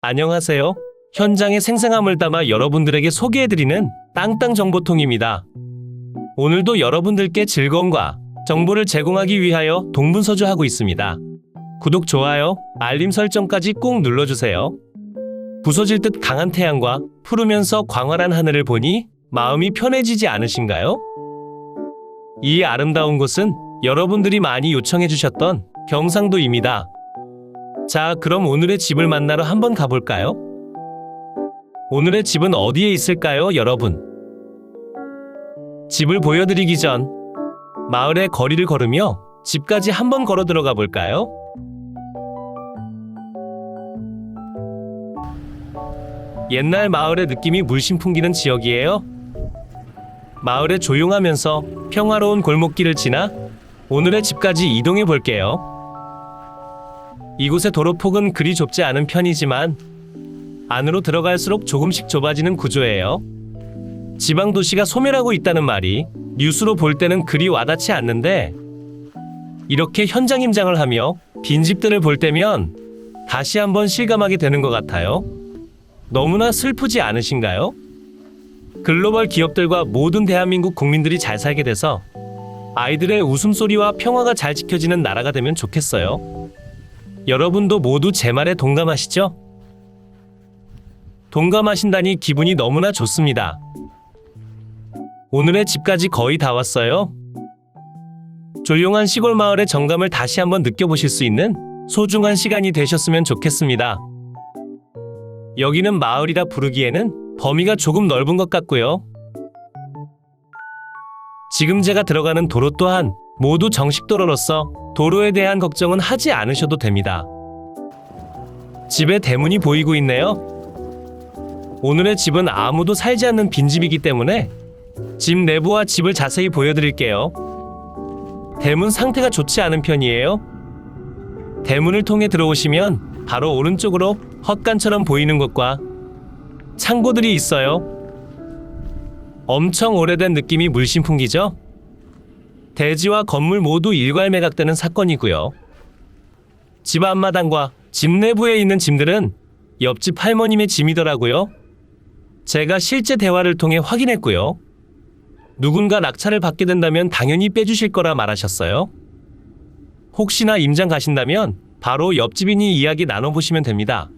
안녕하세요. 현장의 생생함을 담아 여러분들에게 소개해드리는 땅땅 정보통입니다. 오늘도 여러분들께 즐거움과 정보를 제공하기 위하여 동분서주하고 있습니다. 구독, 좋아요, 알림 설정까지 꼭 눌러주세요. 부서질 듯 강한 태양과 푸르면서 광활한 하늘을 보니 마음이 편해지지 않으신가요? 이 아름다운 곳은 여러분들이 많이 요청해주셨던 경상도입니다. 자, 그럼 오늘의 집을 만나러 한번 가볼까요? 오늘의 집은 어디에 있을까요, 여러분? 집을 보여드리기 전 마을의 거리를 걸으며 집까지 한번 걸어 들어가 볼까요? 옛날 마을의 느낌이 물씬 풍기는 지역이에요. 마을의 조용하면서 평화로운 골목길을 지나 오늘의 집까지 이동해 볼게요. 이곳의 도로폭은 그리 좁지 않은 편이지만 안으로 들어갈수록 조금씩 좁아지는 구조예요. 지방도시가 소멸하고 있다는 말이 뉴스로 볼 때는 그리 와닿지 않는데 이렇게 현장 임장을 하며 빈집들을 볼 때면 다시 한번 실감하게 되는 것 같아요. 너무나 슬프지 않으신가요? 글로벌 기업들과 모든 대한민국 국민들이 잘 살게 돼서 아이들의 웃음소리와 평화가 잘 지켜지는 나라가 되면 좋겠어요. 여러분도 모두 제 말에 동감하시죠? 동감하신다니 기분이 너무나 좋습니다. 오늘의 집까지 거의 다 왔어요. 조용한 시골 마을의 정감을 다시 한번 느껴보실 수 있는 소중한 시간이 되셨으면 좋겠습니다. 여기는 마을이라 부르기에는 범위가 조금 넓은 것 같고요. 지금 제가 들어가는 도로 또한 모두 정식도로로서 도로에 대한 걱정은 하지 않으셔도 됩니다. 집의 대문이 보이고 있네요. 오늘의 집은 아무도 살지 않는 빈집이기 때문에 집 내부와 집을 자세히 보여드릴게요. 대문 상태가 좋지 않은 편이에요. 대문을 통해 들어오시면 바로 오른쪽으로 헛간처럼 보이는 곳과 창고들이 있어요. 엄청 오래된 느낌이 물씬 풍기죠? 대지와 건물 모두 일괄매각되는 사건이고요. 집 앞마당과 집 내부에 있는 짐들은 옆집 할머님의 짐이더라고요. 제가 실제 대화를 통해 확인했고요. 누군가 낙찰을 받게 된다면 당연히 빼주실 거라 말하셨어요. 혹시나 임장 가신다면 바로 옆집이니 이야기 나눠보시면 됩니다.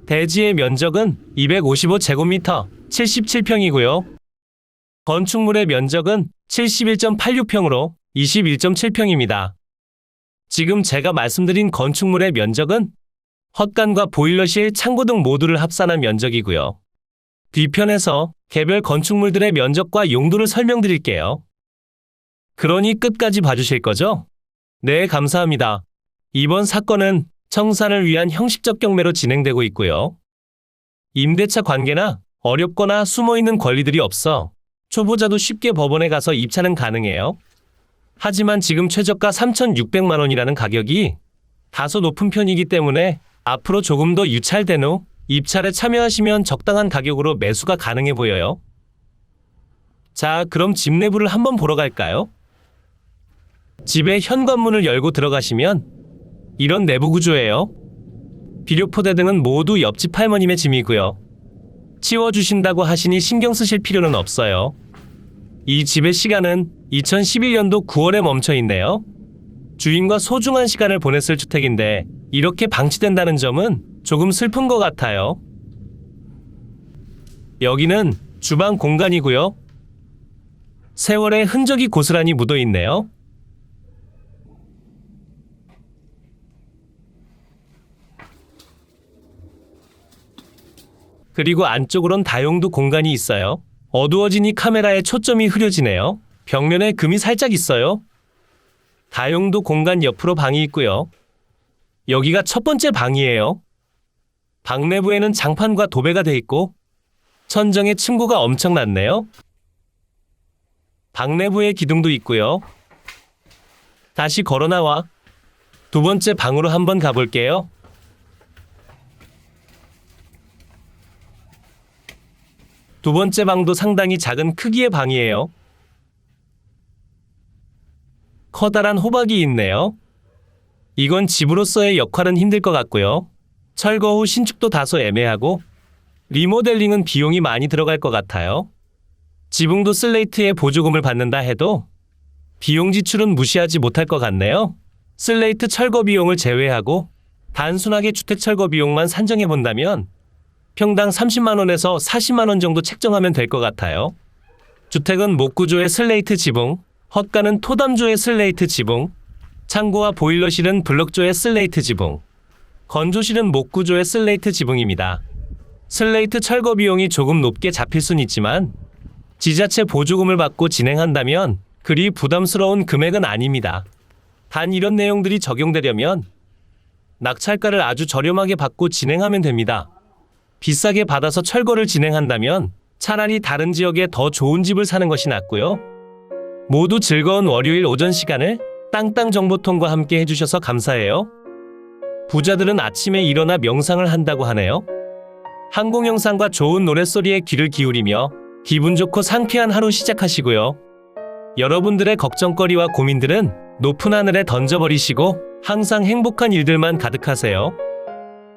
대지의 면적은 255제곱미터 77평이고요. 건축물의 면적은 71.86평으로 21.7평입니다. 지금 제가 말씀드린 건축물의 면적은 헛간과 보일러실, 창고 등 모두를 합산한 면적이고요. 뒤편에서 개별 건축물들의 면적과 용도를 설명드릴게요. 그러니 끝까지 봐주실 거죠? 네, 감사합니다. 이번 사건은 청산을 위한 형식적 경매로 진행되고 있고요. 임대차 관계나 어렵거나 숨어있는 권리들이 없어 초보자도 쉽게 법원에 가서 입찰은 가능해요. 하지만 지금 최저가 3,600만 원이라는 가격이 다소 높은 편이기 때문에 앞으로 조금 더 유찰된 후 입찰에 참여하시면 적당한 가격으로 매수가 가능해 보여요. 자, 그럼 집 내부를 한번 보러 갈까요? 집의 현관문을 열고 들어가시면 이런 내부 구조예요. 비료포대 등은 모두 옆집 할머님의 짐이고요. 치워주신다고 하시니 신경 쓰실 필요는 없어요. 이 집의 시간은 2011년도 9월에 멈춰 있네요. 주인과 소중한 시간을 보냈을 주택인데 이렇게 방치된다는 점은 조금 슬픈 것 같아요. 여기는 주방 공간이고요. 세월의 흔적이 고스란히 묻어 있네요. 그리고 안쪽으론 다용도 공간이 있어요. 어두워지니 카메라에 초점이 흐려지네요. 벽면에 금이 살짝 있어요. 다용도 공간 옆으로 방이 있고요. 여기가 첫 번째 방이에요. 방 내부에는 장판과 도배가 돼 있고 천정에 층고가 엄청났네요. 방 내부에 기둥도 있고요. 다시 걸어 나와 두 번째 방으로 한번 가볼게요. 두 번째 방도 상당히 작은 크기의 방이에요. 커다란 호박이 있네요. 이건 집으로서의 역할은 힘들 것 같고요. 철거 후 신축도 다소 애매하고 리모델링은 비용이 많이 들어갈 것 같아요. 지붕도 슬레이트에 보조금을 받는다 해도 비용 지출은 무시하지 못할 것 같네요. 슬레이트 철거 비용을 제외하고 단순하게 주택 철거 비용만 산정해 본다면 평당 30만 원에서 40만 원 정도 책정하면 될 것 같아요. 주택은 목구조의 슬레이트 지붕, 헛간은 토담조의 슬레이트 지붕, 창고와 보일러실은 블럭조의 슬레이트 지붕, 건조실은 목구조의 슬레이트 지붕입니다. 슬레이트 철거 비용이 조금 높게 잡힐 순 있지만 지자체 보조금을 받고 진행한다면 그리 부담스러운 금액은 아닙니다. 단 이런 내용들이 적용되려면 낙찰가를 아주 저렴하게 받고 진행하면 됩니다. 비싸게 받아서 철거를 진행한다면 차라리 다른 지역에 더 좋은 집을 사는 것이 낫고요. 모두 즐거운 월요일 오전 시간을 땅땅정보통과 함께 해주셔서 감사해요. 부자들은 아침에 일어나 명상을 한다고 하네요. 항공 영상과 좋은 노랫소리에 귀를 기울이며 기분 좋고 상쾌한 하루 시작하시고요. 여러분들의 걱정거리와 고민들은 높은 하늘에 던져버리시고 항상 행복한 일들만 가득하세요.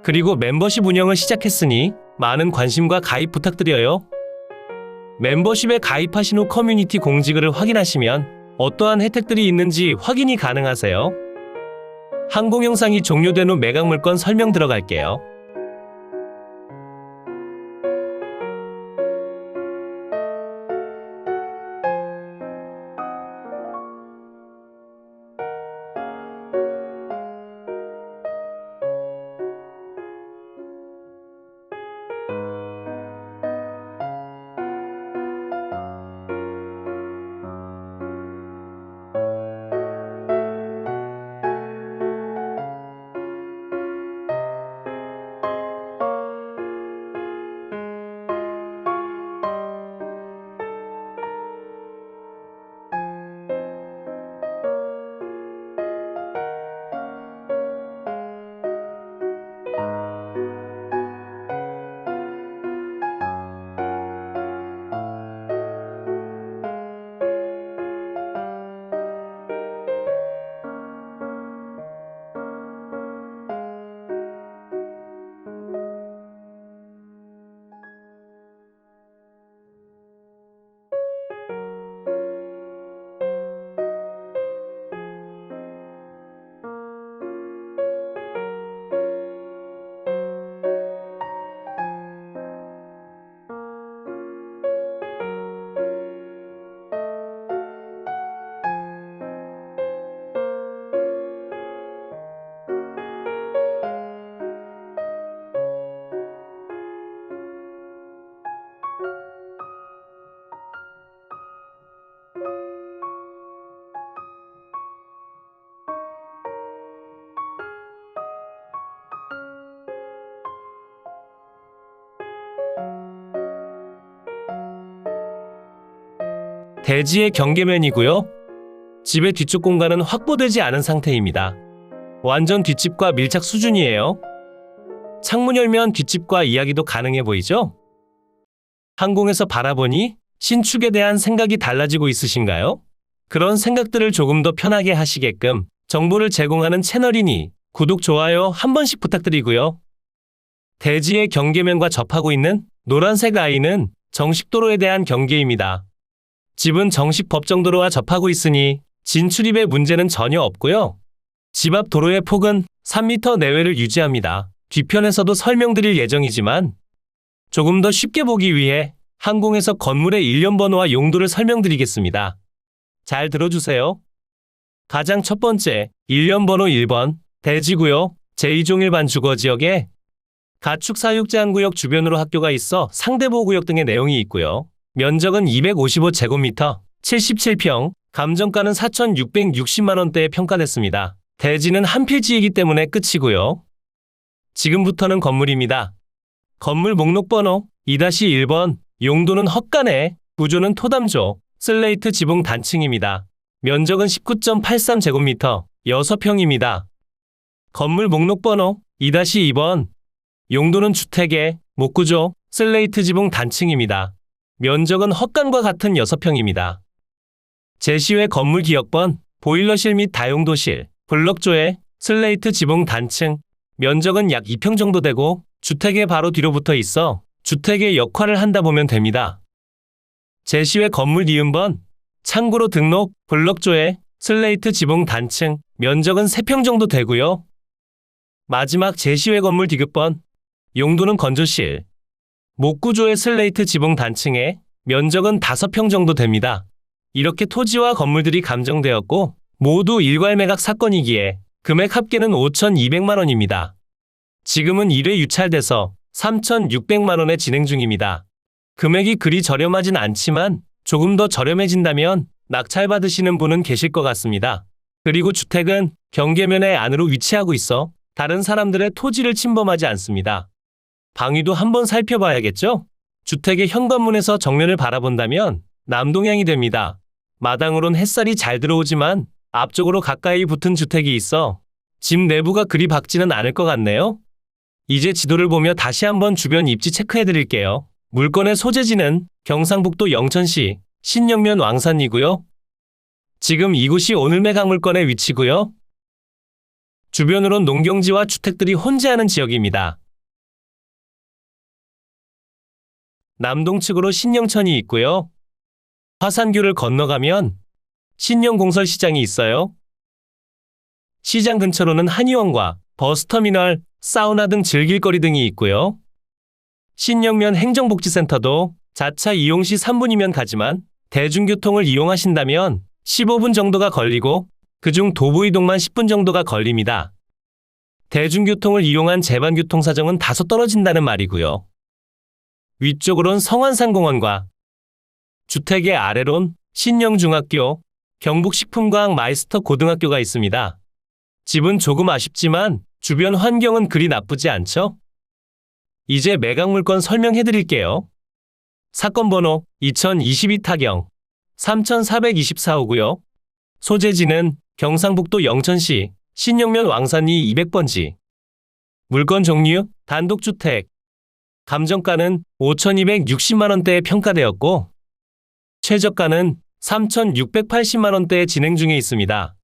그리고 멤버십 운영을 시작했으니 많은 관심과 가입 부탁드려요. 멤버십에 가입하신 후 커뮤니티 공지글을 확인하시면 어떠한 혜택들이 있는지 확인이 가능하세요. 항공 영상이 종료된 후 매각 물건 설명 들어갈게요. 대지의 경계면이고요. 집의 뒤쪽 공간은 확보되지 않은 상태입니다. 완전 뒷집과 밀착 수준이에요. 창문 열면 뒷집과 이야기도 가능해 보이죠? 항공에서 바라보니 신축에 대한 생각이 달라지고 있으신가요? 그런 생각들을 조금 더 편하게 하시게끔 정보를 제공하는 채널이니 구독, 좋아요 한 번씩 부탁드리고요. 대지의 경계면과 접하고 있는 노란색 아이는 정식도로에 대한 경계입니다. 집은 정식 법정도로와 접하고 있으니 진출입의 문제는 전혀 없고요. 집 앞 도로의 폭은 3m 내외를 유지합니다. 뒤편에서도 설명드릴 예정이지만 조금 더 쉽게 보기 위해 항공에서 건물의 일련 번호와 용도를 설명드리겠습니다. 잘 들어주세요. 가장 첫 번째, 일련 번호 1번, 대지구요. 제2종일반 주거지역에 가축 사육 제한구역 주변으로 학교가 있어 상대보호구역 등의 내용이 있고요. 면적은 255제곱미터, 77평, 감정가는 4,660만 원대에 평가됐습니다. 대지는 한 필지이기 때문에 끝이고요. 지금부터는 건물입니다. 건물 목록번호 2-1번, 용도는 헛간에, 구조는 토담조, 슬레이트 지붕 단층입니다. 면적은 19.83제곱미터, 6평입니다. 건물 목록번호 2-2번, 용도는 주택에, 목구조, 슬레이트 지붕 단층입니다. 면적은 헛간과 같은 6평입니다. 제시외 건물 기역번, 보일러실 및 다용도실, 블럭조에, 슬레이트 지붕 단층, 면적은 약 2평 정도 되고 주택의 바로 뒤로 붙어 있어 주택의 역할을 한다 보면 됩니다. 제시외 건물 이음번, 참고로 등록, 블럭조회, 슬레이트 지붕 단층, 면적은 3평 정도 되고요. 마지막 제시외 건물 디귿번, 용도는 건조실, 목구조의 슬레이트 지붕 단층에 면적은 5평 정도 됩니다. 이렇게 토지와 건물들이 감정되었고 모두 일괄 매각 사건이기에 금액 합계는 5,200만 원입니다. 지금은 1회 유찰돼서 3,600만 원에 진행 중입니다. 금액이 그리 저렴하진 않지만 조금 더 저렴해진다면 낙찰받으시는 분은 계실 것 같습니다. 그리고 주택은 경계면의 안으로 위치하고 있어 다른 사람들의 토지를 침범하지 않습니다. 방위도 한번 살펴봐야겠죠? 주택의 현관문에서 정면을 바라본다면 남동향이 됩니다. 마당으론 햇살이 잘 들어오지만 앞쪽으로 가까이 붙은 주택이 있어 집 내부가 그리 밝지는 않을 것 같네요. 이제 지도를 보며 다시 한번 주변 입지 체크해 드릴게요. 물건의 소재지는 경상북도 영천시 신영면 왕산이고요. 지금 이곳이 오늘 매각 물건의 위치고요. 주변으론 농경지와 주택들이 혼재하는 지역입니다. 남동측으로 신영천이 있고요. 화산교를 건너가면 신영공설시장이 있어요. 시장 근처로는 한의원과 버스터미널, 사우나 등 즐길거리 등이 있고요. 신영면 행정복지센터도 자차 이용 시 3분이면 가지만 대중교통을 이용하신다면 15분 정도가 걸리고 그중 도보 이동만 10분 정도가 걸립니다. 대중교통을 이용한 제반교통 사정은 다소 떨어진다는 말이고요. 위쪽으론 성안산공원과 주택의 아래론 신영중학교, 경북식품과학 마이스터 고등학교가 있습니다. 집은 조금 아쉽지만 주변 환경은 그리 나쁘지 않죠? 이제 매각 물건 설명해 드릴게요. 사건 번호 2022 타경 3424호고요. 소재지는 경상북도 영천시 신영면 왕산리 200번지. 물건 종류 단독주택. 감정가는 5,260만 원대에 평가되었고 최저가는 3,680만 원대에 진행 중에 있습니다.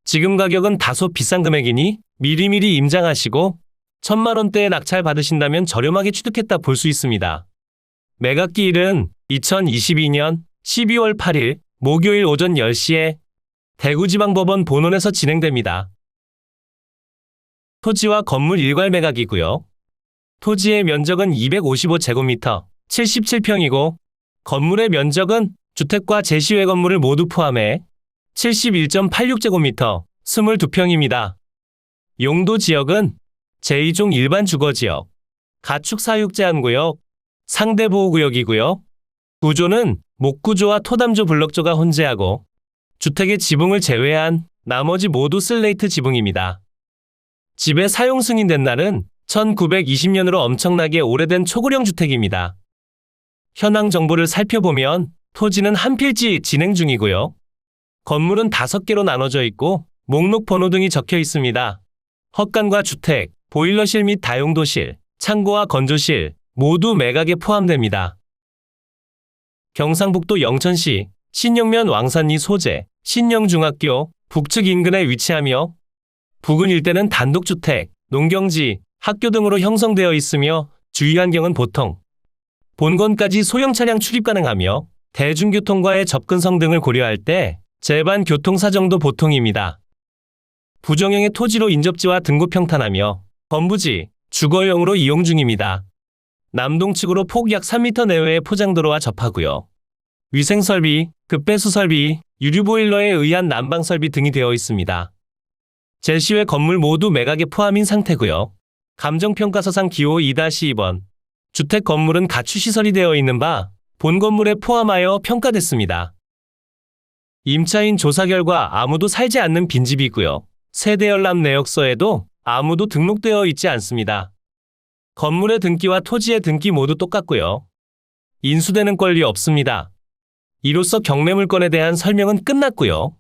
지금 가격은 다소 비싼 금액이니 미리미리 임장하시고 1,000만 원대에 낙찰 받으신다면 저렴하게 취득했다 볼 수 있습니다. 매각기일은 2022년 12월 8일 목요일 오전 10시에 대구지방법원 본원에서 진행됩니다. 토지와 건물 일괄 매각이고요. 토지의 면적은 255제곱미터 77평이고 건물의 면적은 주택과 제시외 건물을 모두 포함해 71.86제곱미터 22평입니다. 용도 지역은 제2종 일반 주거지역, 가축 사육 제한구역, 상대보호구역이고요. 구조는 목구조와 토담조 블럭조가 혼재하고 주택의 지붕을 제외한 나머지 모두 슬레이트 지붕입니다. 집의 사용 승인된 날은 1920년으로 엄청나게 오래된 초고령 주택입니다. 현황 정보를 살펴보면 토지는 한 필지 진행 중이고요. 건물은 5개로 나눠져 있고 목록 번호 등이 적혀 있습니다. 헛간과 주택, 보일러실 및 다용도실, 창고와 건조실 모두 매각에 포함됩니다. 경상북도 영천시 신영면 왕산리 소재 신영중학교 북측 인근에 위치하며 부근 일대는 단독주택, 농경지, 학교 등으로 형성되어 있으며 주위 환경은 보통, 본건까지 소형 차량 출입 가능하며 대중교통과의 접근성 등을 고려할 때 제반 교통사정도 보통입니다. 부정형의 토지로 인접지와 등고 평탄하며 건부지, 주거용으로 이용 중입니다. 남동측으로 폭 약 3m 내외의 포장도로와 접하고요. 위생설비, 급배수설비, 유류보일러에 의한 난방설비 등이 되어 있습니다. 제시외 건물 모두 매각에 포함인 상태고요. 감정평가서상 기호 2-2번 주택 건물은 가축시설이 되어 있는 바 본 건물에 포함하여 평가됐습니다. 임차인 조사 결과 아무도 살지 않는 빈집이고요. 세대열납 내역서에도 아무도 등록되어 있지 않습니다. 건물의 등기와 토지의 등기 모두 똑같고요. 인수되는 권리 없습니다. 이로써 경매물건에 대한 설명은 끝났고요.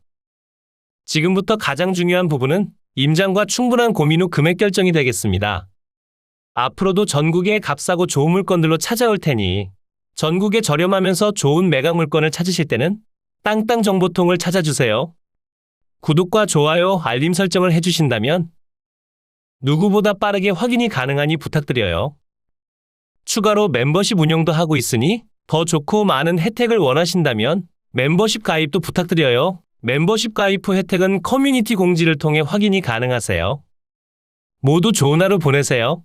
지금부터 가장 중요한 부분은 임장과 충분한 고민 후 금액 결정이 되겠습니다. 앞으로도 전국의 값싸고 좋은 물건들로 찾아올 테니 전국의 저렴하면서 좋은 매각 물건을 찾으실 때는 땅땅정보통을 찾아주세요. 구독과 좋아요, 알림 설정을 해주신다면 누구보다 빠르게 확인이 가능하니 부탁드려요. 추가로 멤버십 운영도 하고 있으니 더 좋고 많은 혜택을 원하신다면 멤버십 가입도 부탁드려요. 멤버십 가입 후 혜택은 커뮤니티 공지를 통해 확인이 가능하세요. 모두 좋은 하루 보내세요.